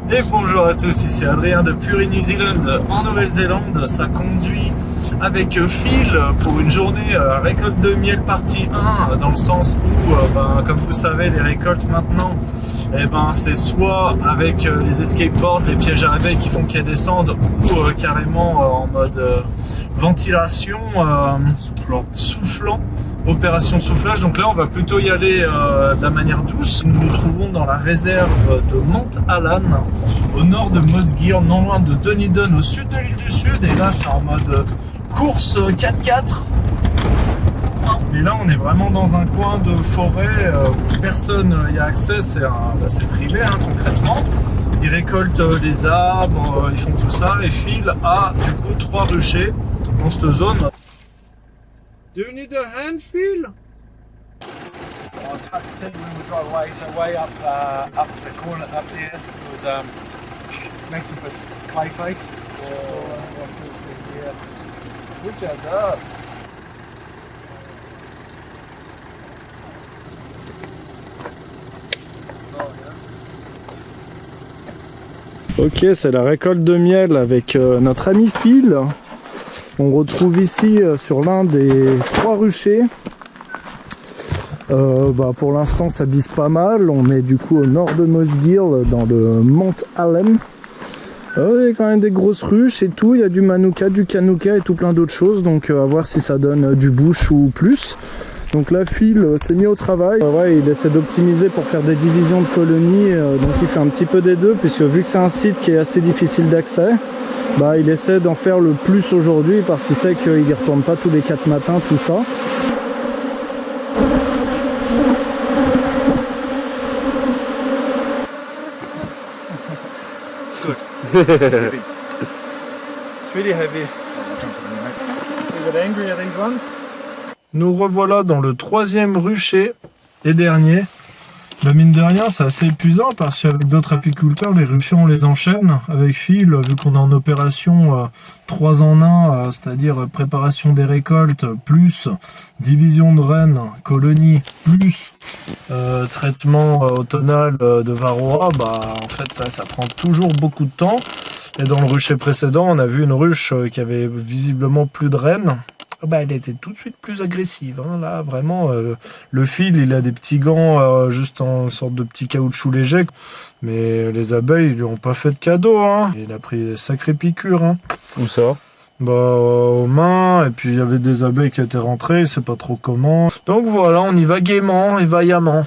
Et bonjour à tous, ici Adrien de Puri New Zealand en Nouvelle-Zélande. Ça conduit avec Phil pour une journée récolte de miel partie 1, dans le sens où, comme vous savez, les récoltes maintenant, c'est soit avec les escape boards, les pièges à abeilles qui font qu'elles descendent, ou carrément en mode ventilation, soufflant, opération soufflage. Donc là on va plutôt y aller de la manière douce. Nous nous trouvons dans la réserve de Mount Allan, au nord de Mossgiel, non loin de Dunedin, au sud de l'île du Sud. Et là c'est en mode course 4x4. Et là on est vraiment dans un coin de forêt où personne n'y a accès, c'est privé concrètement. Ils récoltent les arbres, ils font tout ça, et Phil a du coup 3 ruchers dans cette zone. Do you need a hand, Phil? Well, it's hard to say when we drive away, so way up the corner up there was makes up a clay face. Yeah. Good job, that. Ok, c'est la récolte de miel avec notre ami Phil. On retrouve ici sur l'un des 3 ruchers. Pour l'instant ça bise pas mal. On est du coup au nord de Mossgiel, dans le Mount Allan. Il y a quand même des grosses ruches et tout. Il y a du manuka, du kanuka et tout plein d'autres choses. Donc à voir si ça donne du bush ou plus. Donc là Phil s'est mis au travail. Il essaie d'optimiser pour faire des divisions de colonies. Donc il fait un petit peu des deux, puisque vu que c'est un site qui est assez difficile d'accès, il essaie d'en faire le plus aujourd'hui, parce qu'il sait qu'il ne retourne pas tous les 4 matins, tout ça. Good. Heavy. It's really heavy. You get angry at these ones? Nous revoilà dans le 3e rucher et dernier. Mine de rien, c'est assez épuisant, parce qu'avec d'autres apiculteurs, les ruchers on les enchaîne. Avec Phil, vu qu'on est en opération 3 en 1, c'est-à-dire préparation des récoltes, plus division de rennes, colonie, plus traitement automnal de varroa, en fait ça prend toujours beaucoup de temps. Et dans le rucher précédent, on a vu une ruche qui avait visiblement plus de rennes. Elle était tout de suite plus agressive. Là, vraiment, le Phil, il a des petits gants juste en sorte de petit caoutchouc léger. Mais les abeilles, ils lui ont pas fait de cadeau. Il a pris des sacrées piqûres. Où ça? Aux mains. Et puis, il y avait des abeilles qui étaient rentrées, c'est pas trop comment. Donc voilà, on y va gaiement et vaillamment.